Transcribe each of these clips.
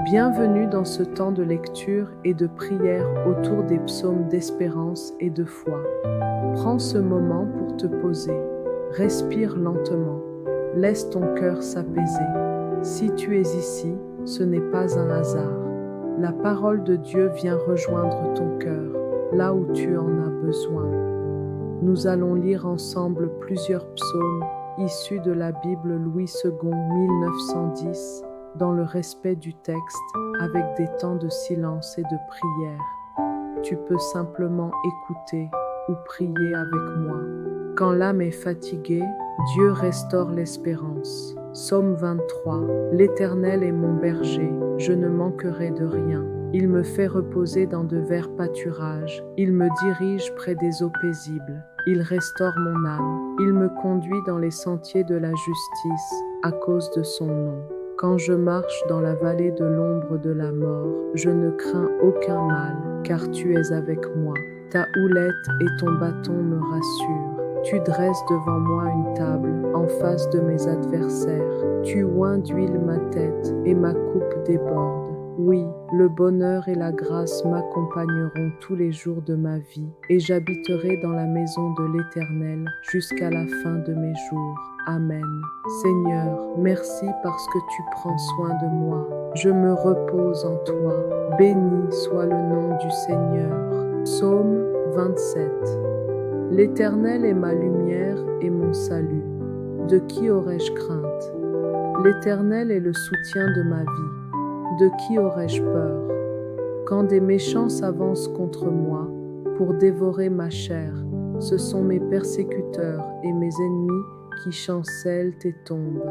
Bienvenue dans ce temps de lecture et de prière autour des psaumes d'espérance et de foi. Prends ce moment pour te poser. Respire lentement. Laisse ton cœur s'apaiser. Si tu es ici, ce n'est pas un hasard. La parole de Dieu vient rejoindre ton cœur, là où tu en as besoin. Nous allons lire ensemble plusieurs psaumes issus de la Bible Louis II 1910, dans le respect du texte, avec des temps de silence et de prière. Tu peux simplement écouter ou prier avec moi. Quand l'âme est fatiguée, Dieu restaure l'espérance. Psaume 23. L'Éternel est mon berger, je ne manquerai de rien. Il me fait reposer dans de verts pâturages. Il me dirige près des eaux paisibles. Il restaure mon âme. Il me conduit dans les sentiers de la justice à cause de son nom. Quand je marche dans la vallée de l'ombre de la mort, je ne crains aucun mal, car tu es avec moi. Ta houlette et ton bâton me rassurent. Tu dresses devant moi une table en face de mes adversaires. Tu oins d'huile ma tête et ma coupe déborde. Oui, le bonheur et la grâce m'accompagneront tous les jours de ma vie, et j'habiterai dans la maison de l'Éternel jusqu'à la fin de mes jours. Amen. Seigneur, merci parce que tu prends soin de moi. Je me repose en toi. Béni soit le nom du Seigneur. Psaume 27. L'Éternel est ma lumière et mon salut. De qui aurais-je crainte? L'Éternel est le soutien de ma vie. De qui aurais-je peur? Quand des méchants s'avancent contre moi pour dévorer ma chair, ce sont mes persécuteurs et mes ennemis qui chancellent et tombent.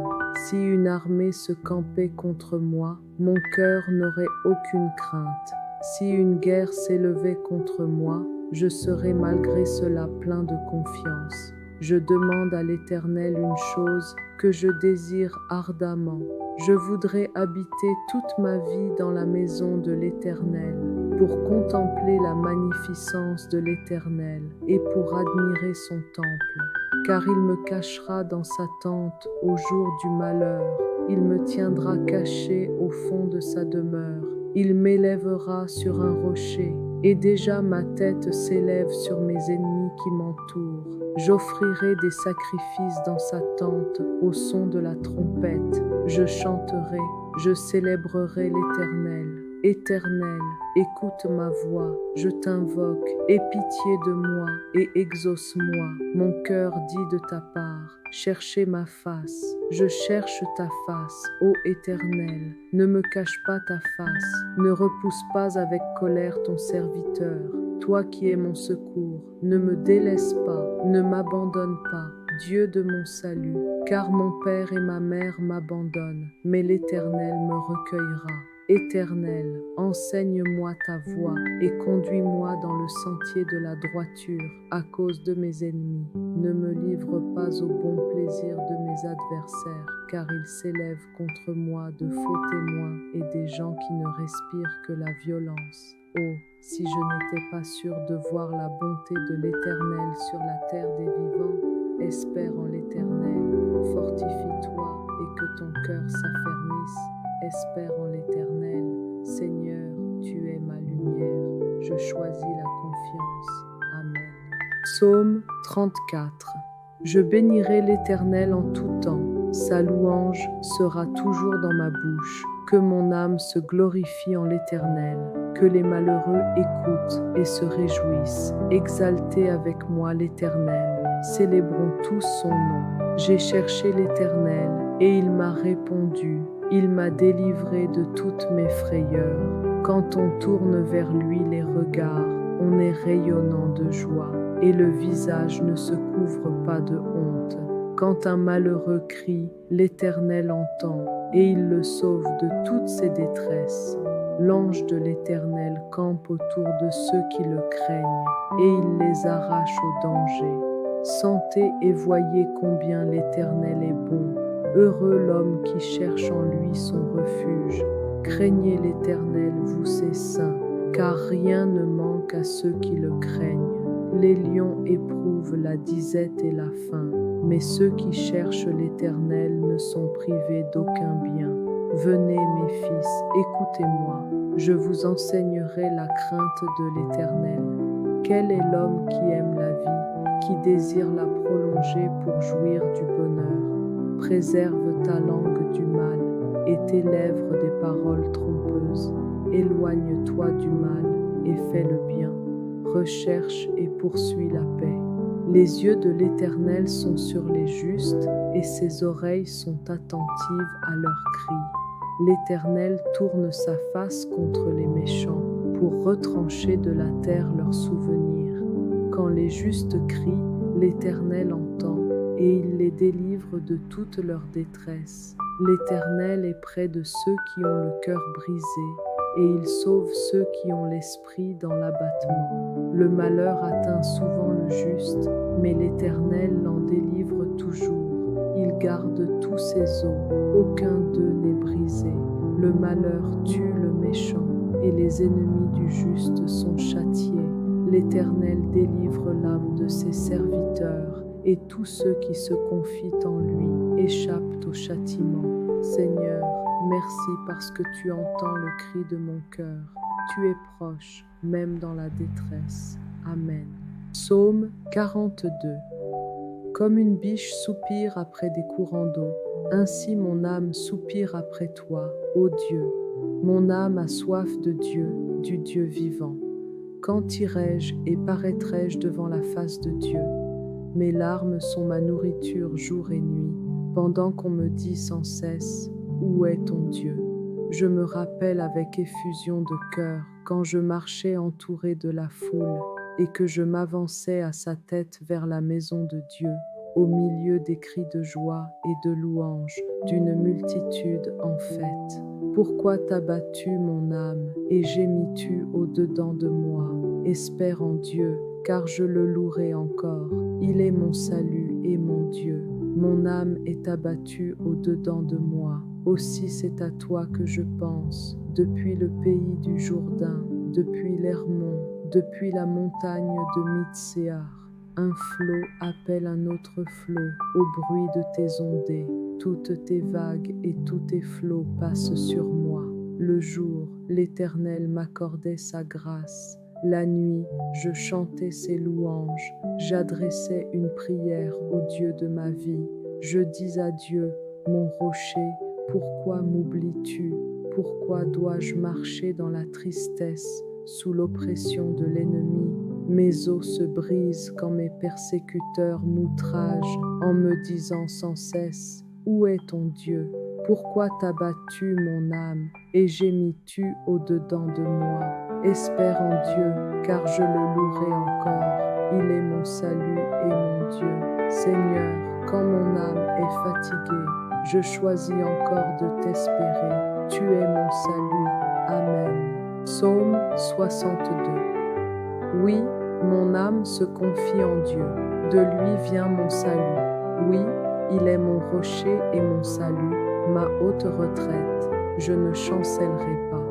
Si une armée se campait contre moi, mon cœur n'aurait aucune crainte. Si une guerre s'élevait contre moi, je serais malgré cela plein de confiance. Je demande à l'Éternel une chose que je désire ardemment. Je voudrais habiter toute ma vie dans la maison de l'Éternel, pour contempler la magnificence de l'Éternel et pour admirer son temple. Car il me cachera dans sa tente au jour du malheur. Il me tiendra caché au fond de sa demeure. Il m'élèvera sur un rocher, et déjà ma tête s'élève sur mes ennemis qui m'entourent. J'offrirai des sacrifices dans sa tente au son de la trompette. Je chanterai, je célébrerai l'Éternel. Éternel, écoute ma voix, je t'invoque, aie pitié de moi et exauce-moi. Mon cœur dit de ta part, cherchez ma face. Je cherche ta face, ô Éternel. Ne me cache pas ta face, ne repousse pas avec colère ton serviteur. Toi qui es mon secours, ne me délaisse pas, ne m'abandonne pas, Dieu de mon salut, car mon père et ma mère m'abandonnent, mais l'Éternel me recueillera. Éternel, enseigne-moi ta voie et conduis-moi dans le sentier de la droiture à cause de mes ennemis. Ne me livre pas au bon plaisir de mes adversaires, car ils s'élèvent contre moi de faux témoins et des gens qui ne respirent que la violence. Oh, si je n'étais pas sûr de voir la bonté de l'Éternel sur la terre des vivants, espère en l'Éternel, fortifie-toi et que ton cœur s'affermisse. Espère en l'Éternel, Seigneur, tu es ma lumière, je choisis la confiance. Amen. Psaume 34. Je bénirai l'Éternel en tout temps, sa louange sera toujours dans ma bouche. Que mon âme se glorifie en l'Éternel, que les malheureux écoutent et se réjouissent. Exaltez avec moi l'Éternel, célébrons tous son nom. J'ai cherché l'Éternel et il m'a répondu. Il m'a délivré de toutes mes frayeurs. Quand on tourne vers lui les regards, on est rayonnant de joie, et le visage ne se couvre pas de honte. Quand un malheureux crie, l'Éternel entend, et il le sauve de toutes ses détresses. L'ange de l'Éternel campe autour de ceux qui le craignent, et il les arrache au danger. Sentez et voyez combien l'Éternel est bon. Heureux l'homme qui cherche en lui son refuge. Craignez l'Éternel, vous ses saints, car rien ne manque à ceux qui le craignent. Les lions éprouvent la disette et la faim, mais ceux qui cherchent l'Éternel ne sont privés d'aucun bien. Venez, mes fils, écoutez-moi, je vous enseignerai la crainte de l'Éternel. Quel est l'homme qui aime la vie, qui désire la prolonger pour jouir du bonheur? Préserve ta langue du mal et tes lèvres des paroles trompeuses. Éloigne-toi du mal et fais le bien. Recherche et poursuis la paix. Les yeux de l'Éternel sont sur les justes et ses oreilles sont attentives à leurs cris. L'Éternel tourne sa face contre les méchants pour retrancher de la terre leurs souvenirs. Quand les justes crient, l'Éternel entend et il les délivre de toute leur détresse. L'Éternel est près de ceux qui ont le cœur brisé et il sauve ceux qui ont l'esprit dans l'abattement. Le malheur atteint souvent le juste, mais l'Éternel l'en délivre toujours. Il garde tous ses os, aucun d'eux n'est brisé. Le malheur tue le méchant et les ennemis du juste sont châtiés. L'Éternel délivre l'âme de ses serviteurs et tous ceux qui se confient en lui échappent au châtiment. Seigneur, merci parce que tu entends le cri de mon cœur. Tu es proche, même dans la détresse. Amen. Psaume 42. Comme une biche soupire après des courants d'eau, ainsi mon âme soupire après toi, ô Dieu. Mon âme a soif de Dieu, du Dieu vivant. Quand irai-je et paraîtrai-je devant la face de Dieu? Mes larmes sont ma nourriture jour et nuit, pendant qu'on me dit sans cesse, où est ton Dieu? Je me rappelle avec effusion de cœur quand je marchais entouré de la foule et que je m'avançais à sa tête vers la maison de Dieu, au milieu des cris de joie et de louange d'une multitude en fête. Pourquoi t'as-tu mon âme et gémis-tu au-dedans de moi? Espère en Dieu, car je le louerai encore. Il est mon salut et mon Dieu. Mon âme est abattue au-dedans de moi. Aussi c'est à toi que je pense, depuis le pays du Jourdain, depuis l'Hermon, depuis la montagne de Mitsehar. Un flot appelle un autre flot au bruit de tes ondées. Toutes tes vagues et tous tes flots passent sur moi. Le jour, l'Éternel m'accordait sa grâce. La nuit, je chantais ses louanges. J'adressais une prière au Dieu de ma vie. Je dis à Dieu, mon rocher, pourquoi m'oublies-tu? Pourquoi dois-je marcher dans la tristesse, sous l'oppression de l'ennemi? Mes os se brisent quand mes persécuteurs m'outragent en me disant sans cesse, où est ton Dieu? Pourquoi t'as-tu mon âme et gémis-tu au-dedans de moi? Espère en Dieu, car je le louerai encore. Il est mon salut et mon Dieu. Seigneur, quand mon âme est fatiguée, je choisis encore de t'espérer. Tu es mon salut. Amen. Psaume 62. Oui, mon âme se confie en Dieu. De lui vient mon salut. Oui, il est mon rocher et mon salut, ma haute retraite. Je ne chancellerai pas.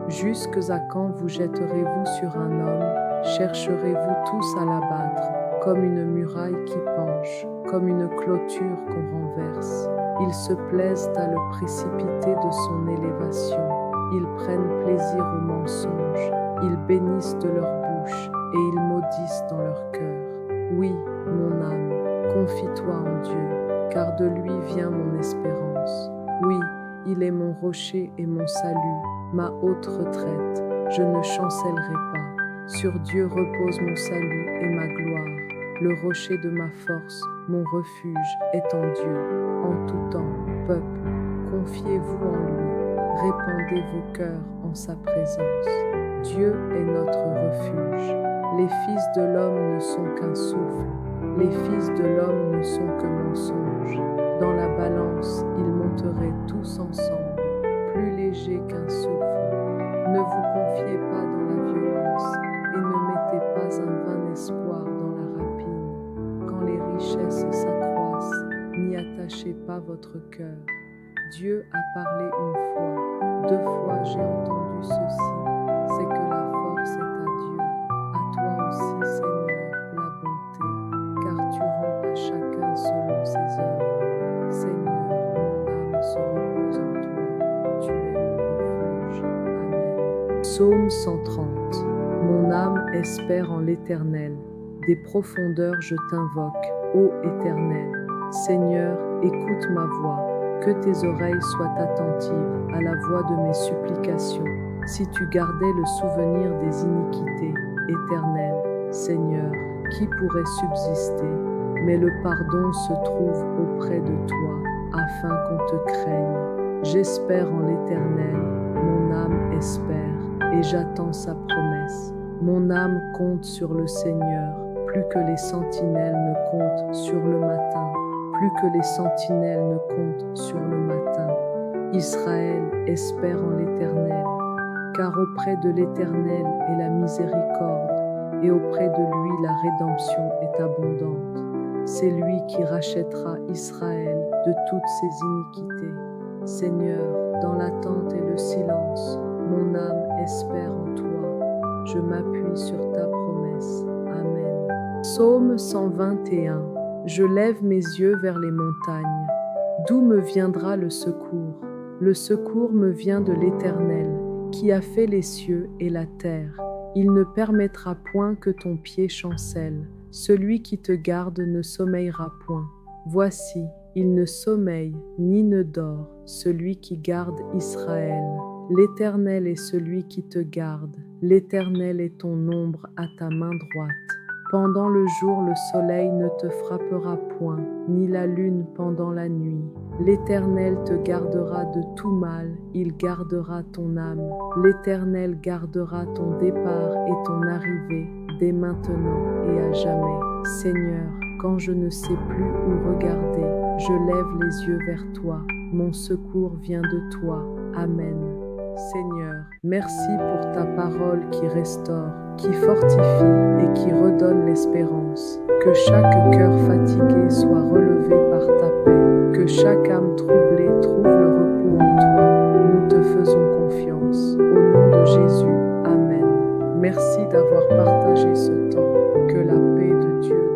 Jusque à quand vous jetterez-vous sur un homme? Chercherez-vous tous à l'abattre, comme une muraille qui penche, comme une clôture qu'on renverse? Ils se plaisent à le précipiter de son élévation. Ils prennent plaisir au mensonge. Ils bénissent de leur bouche et ils maudissent dans leur cœur. Oui, mon âme, confie-toi en Dieu, car de lui vient mon espérance. Oui, il est mon rocher et mon salut, ma haute retraite. Je ne chancellerai pas. Sur Dieu repose mon salut et ma gloire. Le rocher de ma force, mon refuge, est en Dieu. En tout temps, peuple, confiez-vous en lui. Répandez vos cœurs en sa présence. Dieu est notre refuge. Les fils de l'homme ne sont qu'un souffle. Les fils de l'homme ne sont que mensonges. Dans la balance, ils monteraient tous ensemble, plus légers qu'un souffle. Ne vous confiez pas dans la violence et ne mettez pas un vain espoir dans la rapine. Quand les richesses s'accroissent, n'y attachez pas votre cœur. Dieu a parlé une fois, 2 fois j'ai entendu ceci, c'est que la force est à Dieu. À toi aussi, Seigneur, la bonté, car tu rends à chacun selon ses œuvres. Seigneur, mon âme se repose en toi. Psaume 130. Mon âme espère en l'Éternel. Des profondeurs je t'invoque, ô Éternel. Seigneur, écoute ma voix. Que tes oreilles soient attentives à la voix de mes supplications. Si tu gardais le souvenir des iniquités, Éternel, Seigneur, qui pourrait subsister? Mais le pardon se trouve auprès de toi, afin qu'on te craigne. J'espère en l'Éternel, mon âme espère, et j'attends sa promesse. Mon âme compte sur le Seigneur, plus que les sentinelles ne comptent sur le matin, plus que les sentinelles ne comptent sur le matin. Israël espère en l'Éternel, car auprès de l'Éternel est la miséricorde, et auprès de lui la rédemption est abondante. C'est lui qui rachètera Israël de toutes ses iniquités. Seigneur, dans l'attente et le silence, mon âme espère en toi. Je m'appuie sur ta promesse. Amen. Psaume 121. Je lève mes yeux vers les montagnes. D'où me viendra le secours? Le secours me vient de l'Éternel, qui a fait les cieux et la terre. Il ne permettra point que ton pied chancelle. Celui qui te garde ne sommeillera point. Voici, il ne sommeille ni ne dort, celui qui garde Israël. L'Éternel est celui qui te garde. L'Éternel est ton ombre à ta main droite. Pendant le jour, le soleil ne te frappera point, ni la lune pendant la nuit. L'Éternel te gardera de tout mal, il gardera ton âme. L'Éternel gardera ton départ et ton arrivée, dès maintenant et à jamais. Seigneur, quand je ne sais plus où regarder, je lève les yeux vers toi. Mon secours vient de toi. Amen. Seigneur, merci pour ta parole qui restaure, qui fortifie et qui redonne l'espérance. Que chaque cœur fatigué soit relevé par ta paix. Que chaque âme troublée trouve le repos en toi. Nous te faisons confiance. Au nom de Jésus, Amen. Merci d'avoir partagé ce temps. Que la paix de Dieu